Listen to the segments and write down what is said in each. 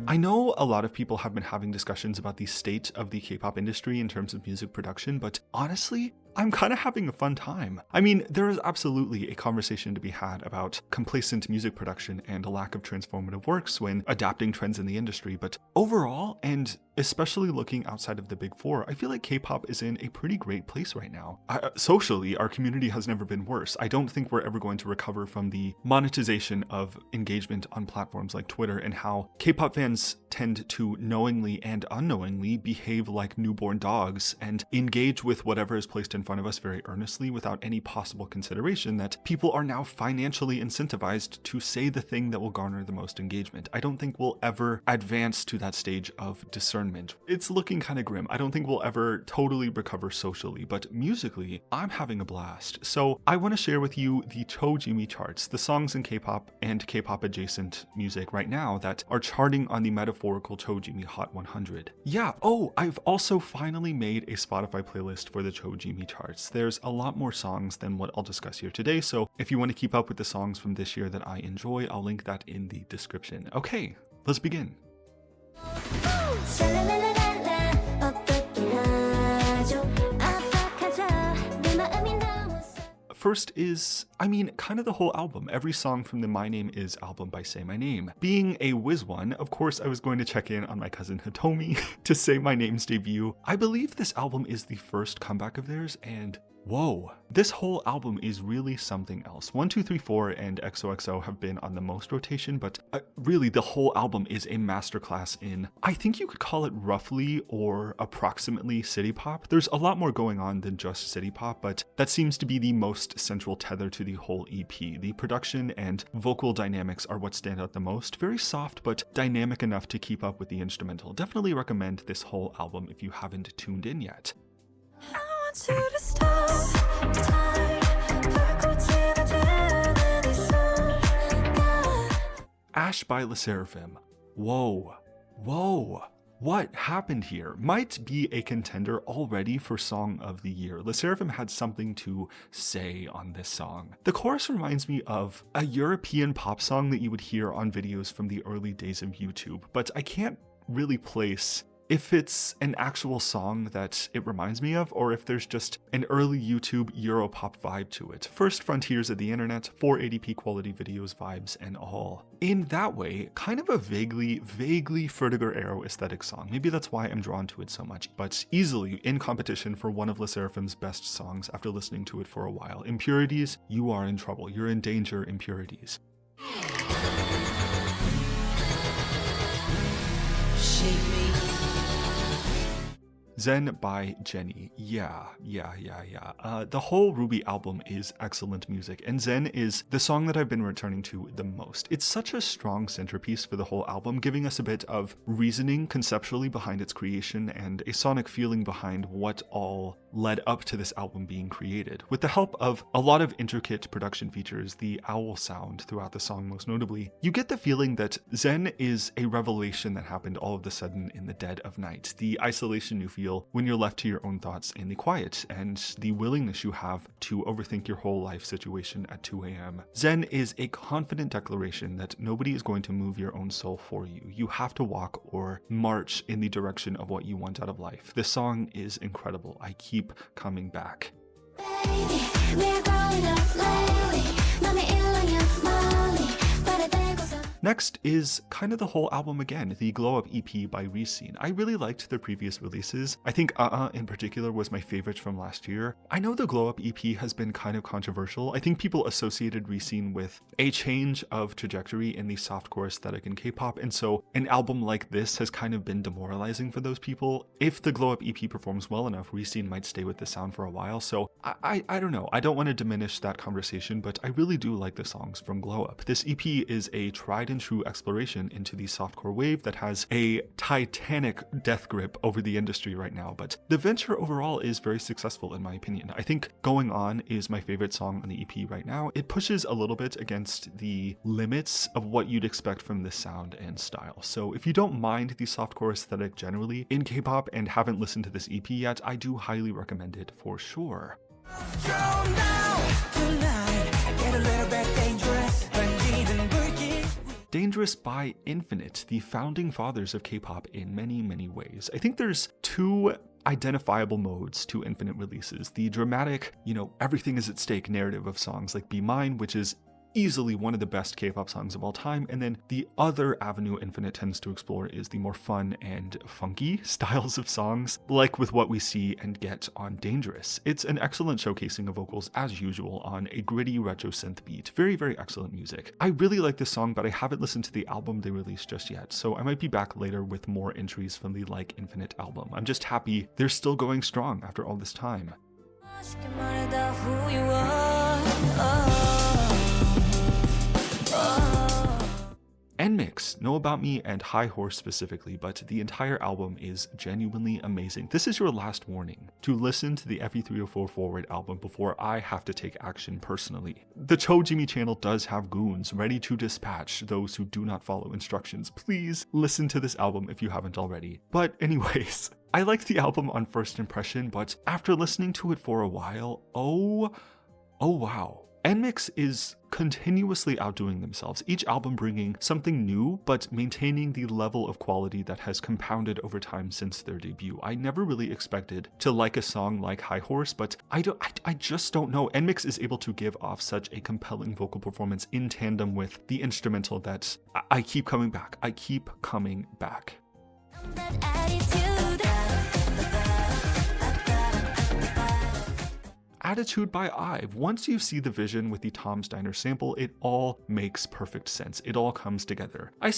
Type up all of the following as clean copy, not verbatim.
I know a lot of people have been having discussions about the state of the K-pop industry in terms of music production, but honestly, I'm kind of having a fun time. I mean, there is absolutely a conversation to be had about complacent music production and a lack of transformative works when adapting trends in the industry, but overall, and especially looking outside of the big four, I feel like K-pop is in a pretty great place right now. Socially, our community has never been worse. I don't think we're ever going to recover from the monetization of engagement on platforms like Twitter and how K-pop fans tend to knowingly and unknowingly behave like newborn dogs and engage with whatever is placed in front of us very earnestly without any possible consideration that people are now financially incentivized to say the thing that will garner the most engagement. I don't think we'll ever advance to that stage of discernment. It's looking kind of grim. I don't think we'll ever totally recover socially, but musically, I'm having a blast. So I want to share with you the choujimi charts, the songs in K-pop and K-pop adjacent music right now that are charting on the metaphorical choujimi Hot 100. Yeah, oh, I've also finally made a Spotify playlist for the choujimi charts. There's a lot more songs than what I'll discuss here today, so if you want to keep up with the songs from this year that I enjoy, I'll link that in the description. Okay, let's begin. First is, kind of the whole album. Every song from the My Name Is album by Say My Name. Being a Wiz one, of course I was going to check in on my cousin Hitomi to Say My Name's debut. I believe this album is the first comeback of theirs, and whoa, this whole album is really something else. 1,2,3,4 and XOXO have been on the most rotation, but really the whole album is a masterclass in, I think you could call it roughly or approximately city pop. There's a lot more going on than just city pop, but that seems to be the most central tether to the whole EP. The production and vocal dynamics are what stand out the most. Very soft, but dynamic enough to keep up with the instrumental. Definitely recommend this whole album if you haven't tuned in yet. Ash by SSERAFIM. Whoa, what happened here? Might be a contender already for Song of the Year. SSERAFIM had something to say on this song. The chorus reminds me of a European pop song that you would hear on videos from the early days of YouTube, but I can't really place if it's an actual song that it reminds me of, or if there's just an early YouTube Europop vibe to it. First frontiers of the internet, 480p quality videos, vibes, and all. In that way, kind of a vaguely Fertiger Arrow aesthetic song. Maybe that's why I'm drawn to it so much, but easily in competition for one of SSERAFIM's best songs after listening to it for a while. Impurities, you are in trouble. You're in danger, Impurities. Zen by JENNIE. Yeah. The whole Ruby album is excellent music, and Zen is the song that I've been returning to the most. It's such a strong centerpiece for the whole album, giving us a bit of reasoning conceptually behind its creation and a sonic feeling behind what all led up to this album being created. With the help of a lot of intricate production features, the owl sound throughout the song most notably, you get the feeling that Zen is a revelation that happened all of a sudden in the dead of night. The isolation you feel when you're left to your own thoughts in the quiet, and the willingness you have to overthink your whole life situation at 2 a.m. Zen is a confident declaration that nobody is going to move your own soul for you. You have to walk or march in the direction of what you want out of life. This song is incredible. I keep coming back. Baby, we're growing up lately. Next is kind of the whole album again, the Glow Up EP by RESCENE. I really liked their previous releases. I think in particular was my favorite from last year. I know the Glow Up EP has been kind of controversial. I think people associated RESCENE with a change of trajectory in the softcore aesthetic in K-pop, and so an album like this has kind of been demoralizing for those people. If the Glow Up EP performs well enough, RESCENE might stay with the sound for a while, so I don't know. I don't want to diminish that conversation, but I really do like the songs from Glow Up. This EP is a tried and true exploration into the softcore wave that has a titanic death grip over the industry right now, but the venture overall is very successful in my opinion. I think Going On is my favorite song on the EP right now. It pushes a little bit against the limits of what you'd expect from this sound and style. So if you don't mind the softcore aesthetic generally in K-pop and haven't listened to this EP yet, I do highly recommend it for sure. Dangerous by Infinite, the founding fathers of K-pop in many, many ways. I think there's two identifiable modes to Infinite releases. The dramatic, everything is at stake narrative of songs like Be Mine, which is easily one of the best K-pop songs of all time, and then the other avenue Infinite tends to explore is the more fun and funky styles of songs, like with what we see and get on Dangerous. It's an excellent showcasing of vocals as usual on a gritty retro synth beat. Very, very excellent music. I really like this song, but I haven't listened to the album they released just yet, so I might be back later with more entries from the Like Infinite album. I'm just happy they're still going strong after all this time. NMIXX, Know About Me and High Horse specifically, but the entire album is genuinely amazing. This is your last warning to listen to the FE304 Forward album before I have to take action personally. The choujimi channel does have goons ready to dispatch those who do not follow instructions. Please listen to this album if you haven't already. But anyways, I like the album on first impression, but after listening to it for a while, oh wow. NMIXX is continuously outdoing themselves, each album bringing something new, but maintaining the level of quality that has compounded over time since their debut. I never really expected to like a song like High Horse, but I just don't know. NMIXX is able to give off such a compelling vocal performance in tandem with the instrumental that I keep coming back. I keep coming back. Attitude by IVE. Once you see the vision with the Tom's Diner sample, it all makes perfect sense. It all comes together. I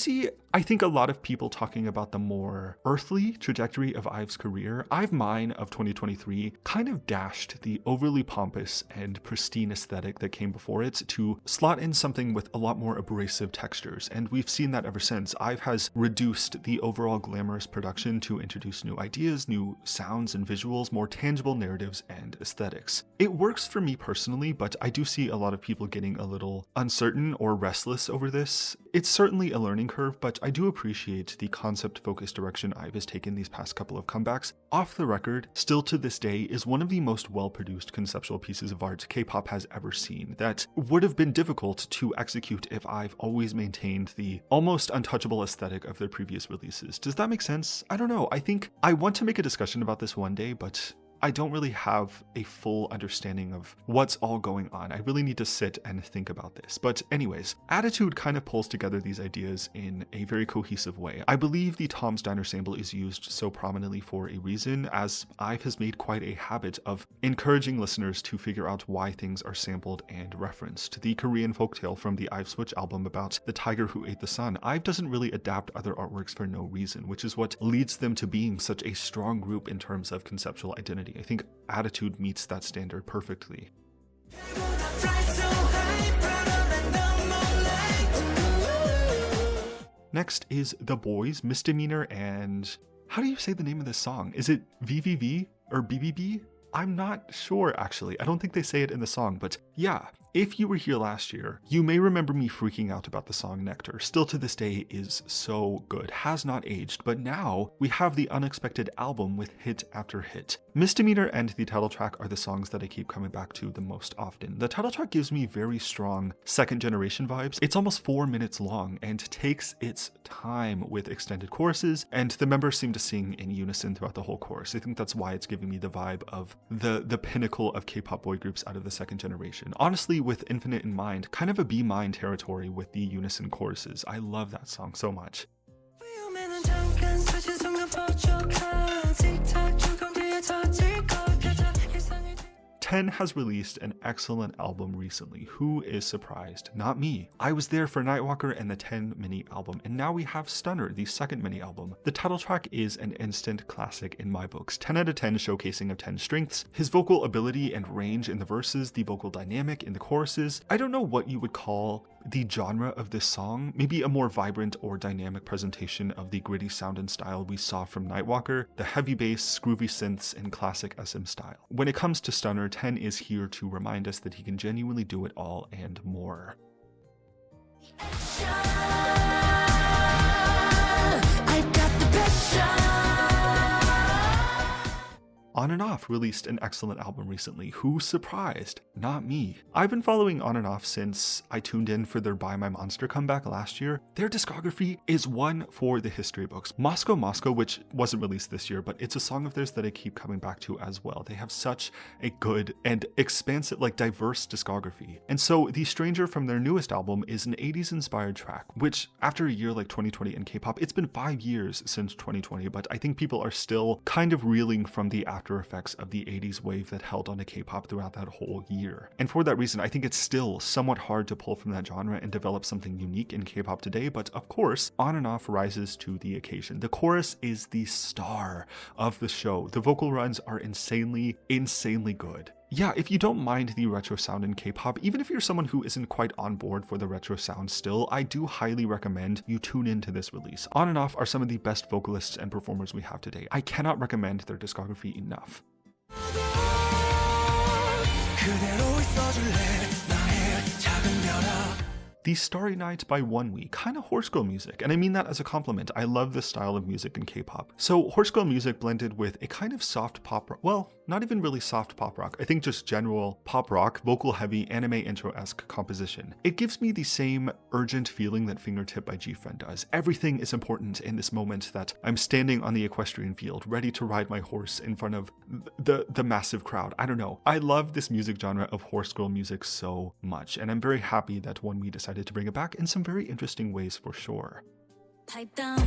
think a lot of people talking about the more earthly trajectory of IVE's career. IVE Mine of 2023 kind of dashed the overly pompous and pristine aesthetic that came before it to slot in something with a lot more abrasive textures, and we've seen that ever since. IVE has reduced the overall glamorous production to introduce new ideas, new sounds and visuals, more tangible narratives and aesthetics. It works for me personally, but I do see a lot of people getting a little uncertain or restless over this. It's certainly a learning curve, but I do appreciate the concept-focused direction IVE has taken these past couple of comebacks. Off the record, still to this day, is one of the most well-produced conceptual pieces of art K-pop has ever seen that would have been difficult to execute if IVE always maintained the almost untouchable aesthetic of their previous releases. Does that make sense? I don't know. I think I want to make a discussion about this one day, but I don't really have a full understanding of what's all going on. I really need to sit and think about this. But anyways, Attitude kind of pulls together these ideas in a very cohesive way. I believe the Tom's Diner sample is used so prominently for a reason, as IVE has made quite a habit of encouraging listeners to figure out why things are sampled and referenced. The Korean folktale from the IVE Switch album about the tiger who ate the sun, IVE doesn't really adapt other artworks for no reason, which is what leads them to being such a strong group in terms of conceptual identity. I think Attitude meets that standard perfectly. Next is the BOYZ, Misdemeanor, and how do you say the name of this song? Is it VVV or BBB? I'm not sure actually. I don't think they say it in the song, but yeah. If you were here last year, you may remember me freaking out about the song Nectar. Still to this day is so good, has not aged, but now we have the unexpected album with hit after hit. Misdemeanor and the title track are the songs that I keep coming back to the most often. The title track gives me very strong second generation vibes. It's almost 4 minutes long and takes its time with extended choruses, and the members seem to sing in unison throughout the whole chorus. I think that's why it's giving me the vibe of the pinnacle of K-pop boy groups out of the second generation. Honestly, with Infinite in mind, kind of a Be Mine territory with the unison choruses. I love that song so much. 10 has released an excellent album recently. Who is surprised? Not me. I was there for Nightwalker and the 10 mini album, and now we have Stunner, the second mini album. The title track is an instant classic in my books. 10 out of 10 showcasing of 10 strengths, his vocal ability and range in the verses, the vocal dynamic in the choruses. I don't know what you would call the genre of this song, maybe a more vibrant or dynamic presentation of the gritty sound and style we saw from Nightwalker, the heavy bass, groovy synths, and classic SM style. When it comes to Stunner, 10 is here to remind us that he can genuinely do it all and more. On and Off released an excellent album recently. Who surprised? Not me. I've been following On and Off since I tuned in for their Buy My Monster comeback last year. Their discography is one for the history books. Moscow Moscow, which wasn't released this year, but it's a song of theirs that I keep coming back to as well. They have such a good and expansive, like diverse discography. And so The Stranger from their newest album is an 80s inspired track, which after a year like 2020 in K-pop, it's been 5 years since 2020, but I think people are still kind of reeling from the after effects of the 80s wave that held onto K-pop throughout that whole year. And for that reason, I think it's still somewhat hard to pull from that genre and develop something unique in K-pop today, but of course, On and Off rises to the occasion. The chorus is the star of the show. The vocal runs are insanely good. Yeah, if you don't mind the retro sound in K-pop, even if you're someone who isn't quite on board for the retro sound still, I do highly recommend you tune into this release. On and Off are some of the best vocalists and performers we have today. I cannot recommend their discography enough. The Starry Night by ONEWE, kind of horse girl music, and I mean that as a compliment. I love this style of music in K-pop. So horse girl music blended with a kind of soft pop rock, well, not even really soft pop rock, I think just general pop rock, vocal heavy, anime intro-esque composition. It gives me the same urgent feeling that Fingertip by GFriend does. Everything is important in this moment that I'm standing on the equestrian field, ready to ride my horse in front of the massive crowd. I don't know. I love this music genre of horse girl music so much, and I'm very happy that ONEWE decided to bring it back in some very interesting ways for sure. Pipe down.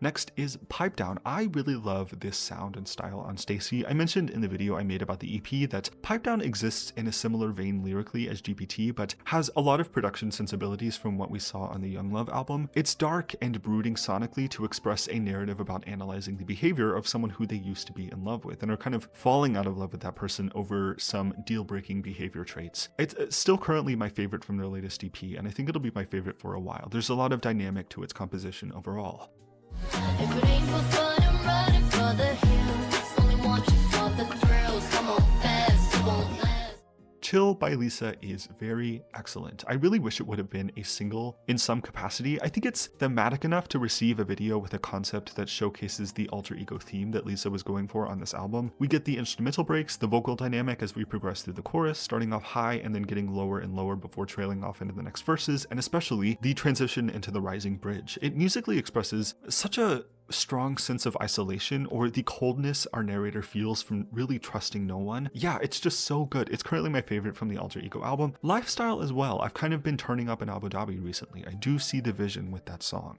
Next is Pipe Down. I really love this sound and style on STAYC. I mentioned in the video I made about the EP that Pipe Down exists in a similar vein lyrically as GPT, but has a lot of production sensibilities from what we saw on the Young Love album. It's dark and brooding sonically to express a narrative about analyzing the behavior of someone who they used to be in love with and are kind of falling out of love with that person over some deal-breaking behavior traits. It's still currently my favorite from their latest EP, and I think it'll be my favorite for a while. There's a lot of dynamic to its composition overall. If it ain't for fun, I'm running for the hills. Only want you for the thrills. Come on fast, you won't last. Chill by Lisa is very excellent. I really wish it would have been a single in some capacity. I think it's thematic enough to receive a video with a concept that showcases the alter ego theme that Lisa was going for on this album. We get the instrumental breaks, the vocal dynamic as we progress through the chorus, starting off high and then getting lower and lower before trailing off into the next verses, and especially the transition into the rising bridge. It musically expresses such a strong sense of isolation, or the coldness our narrator feels from really trusting no one. Yeah, it's just so good. It's currently my favorite from the Alter Ego album. Lifestyle as well. I've kind of been turning up in Abu Dhabi recently. I do see the vision with that song.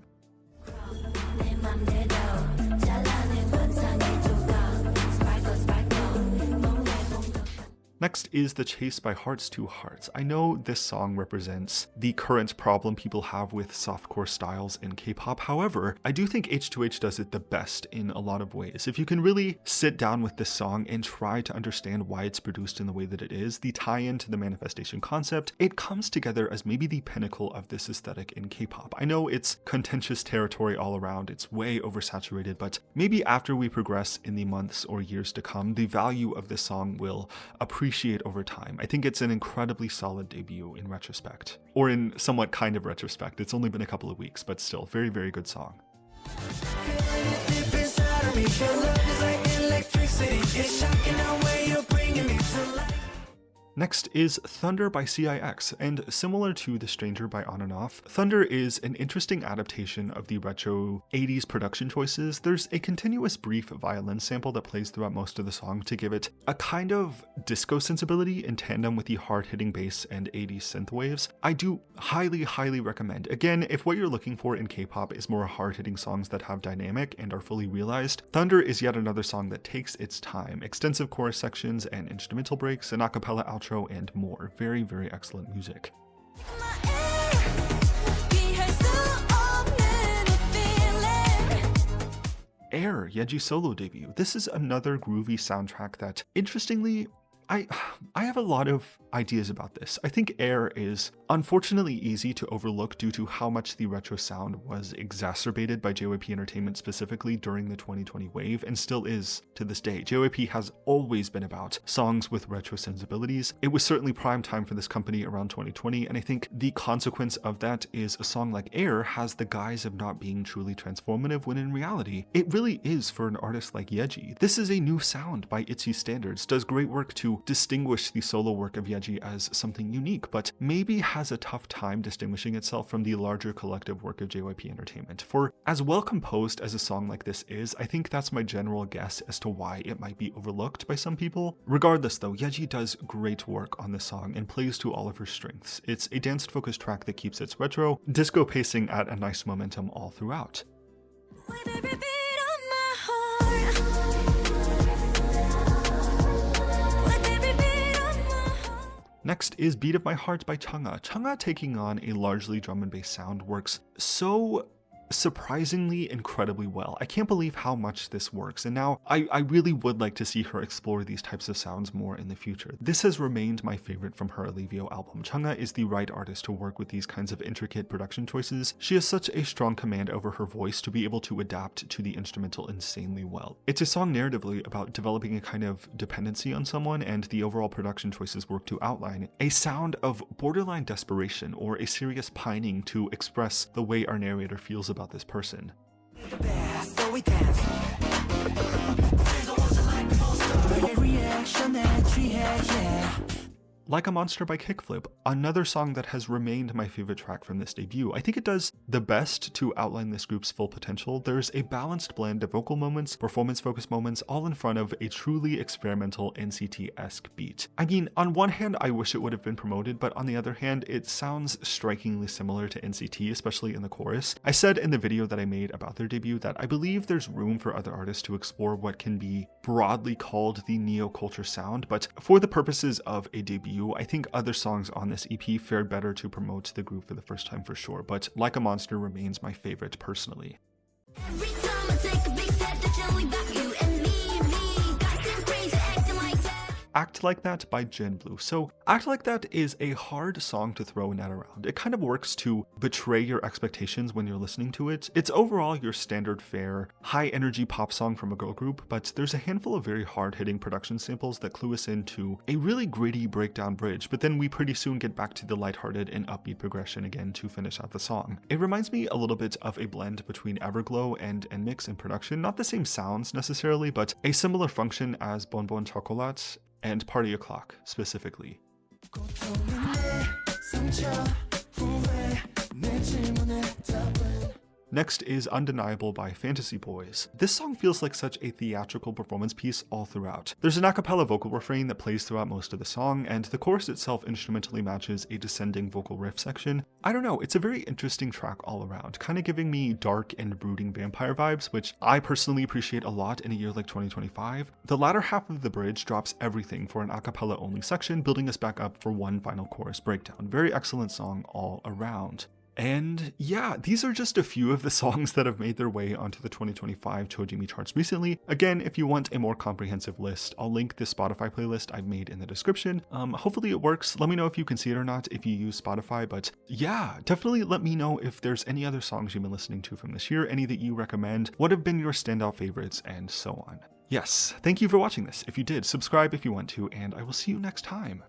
Next is The Chase by Hearts to Hearts. I know this song represents the current problem people have with softcore styles in K-pop. However, I do think H2H does it the best in a lot of ways. If you can really sit down with this song and try to understand why it's produced in the way that it is, the tie-in to the manifestation concept, it comes together as maybe the pinnacle of this aesthetic in K-pop. I know it's contentious territory all around, it's way oversaturated, but maybe after we progress in the months or years to come, the value of this song will appreciate over time. I think it's an incredibly solid debut in retrospect, or in somewhat kind of retrospect. It's only been a couple of weeks, but still, very, very good song. Next is Thunder by CIX, and similar to The Stranger by On and Off, Thunder is an interesting adaptation of the retro 80s production choices. There's a continuous brief violin sample that plays throughout most of the song to give it a kind of disco sensibility in tandem with the hard-hitting bass and 80s synth waves. I do highly, highly recommend. Again, if what you're looking for in K-pop is more hard-hitting songs that have dynamic and are fully realized, Thunder is yet another song that takes its time. Extensive chorus sections and instrumental breaks, an a cappella outro, and more. Very, very excellent music. Air, YEJI solo debut. This is another groovy soundtrack that, interestingly, I have a lot of ideas about this. I think Air is unfortunately easy to overlook due to how much the retro sound was exacerbated by JYP Entertainment specifically during the 2020 wave, and still is to this day. JYP has always been about songs with retro sensibilities. It was certainly prime time for this company around 2020, and I think the consequence of that is a song like Air has the guise of not being truly transformative, when in reality, it really is for an artist like YEJI. This is a new sound by ITZY standards, does great work to distinguish the solo work of YEJI as something unique, but maybe has a tough time distinguishing itself from the larger collective work of JYP Entertainment. For as well composed as a song like this is, I think that's my general guess as to why it might be overlooked by some people. Regardless though, YEJI does great work on this song and plays to all of her strengths. It's a dance-focused track that keeps its retro, disco pacing at a nice momentum all throughout. Next is Beat of My Heart by CHUNG. CHUNG taking on a largely drum and bass sound works so surprisingly incredibly well. I can't believe how much this works, and now I really would like to see her explore these types of sounds more in the future. This has remained my favorite from her Alivio album. CHUNG is the right artist to work with these kinds of intricate production choices. She has such a strong command over her voice to be able to adapt to the instrumental insanely well. It's a song narratively about developing a kind of dependency on someone, and the overall production choices work to outline a sound of borderline desperation or a serious pining to express the way our narrator feels about this person. Like a Monster by KICKFLIP, another song that has remained my favorite track from this debut. I think it does the best to outline this group's full potential. There's a balanced blend of vocal moments, performance-focused moments, all in front of a truly experimental NCT-esque beat. I mean, on one hand, I wish it would have been promoted, but on the other hand, it sounds strikingly similar to NCT, especially in the chorus. I said in the video that I made about their debut that I believe there's room for other artists to explore what can be broadly called the neo-culture sound, but for the purposes of a debut, I think other songs on this EP fared better to promote the group for the first time for sure, but Like a Monster remains my favorite personally. Every time I take a big step, the jelly back you and me, got them crazy acting like that. Act Like That by GENBLUE. So Act Like That is a hard song to throw a net around. It kind of works to betray your expectations when you're listening to it. It's overall your standard fare, high energy pop song from a girl group, but there's a handful of very hard hitting production samples that clue us into a really gritty breakdown bridge, but then we pretty soon get back to the lighthearted and upbeat progression again to finish out the song. It reminds me a little bit of a blend between Everglow and NMIXX in production, not the same sounds necessarily, but a similar function as Bon Bon Chocolat and Party O'Clock specifically. Next is Undeniable by Fantasy Boys. This song feels like such a theatrical performance piece all throughout. There's an a cappella vocal refrain that plays throughout most of the song, and the chorus itself instrumentally matches a descending vocal riff section. I don't know, it's a very interesting track all around, kind of giving me dark and brooding vampire vibes, which I personally appreciate a lot in a year like 2025. The latter half of the bridge drops everything for an a cappella only section, building us back up for one final chorus breakdown. Very excellent song all around. And yeah, these are just a few of the songs that have made their way onto the 2025 choujimi charts recently. Again, if you want a more comprehensive list, I'll link the Spotify playlist I've made in the description. Hopefully it works. Let me know if you can see it or not if you use Spotify, but yeah, definitely let me know if there's any other songs you've been listening to from this year, any that you recommend, what have been your standout favorites, and so on. Yes, thank you for watching this. If you did, subscribe if you want to, and I will see you next time.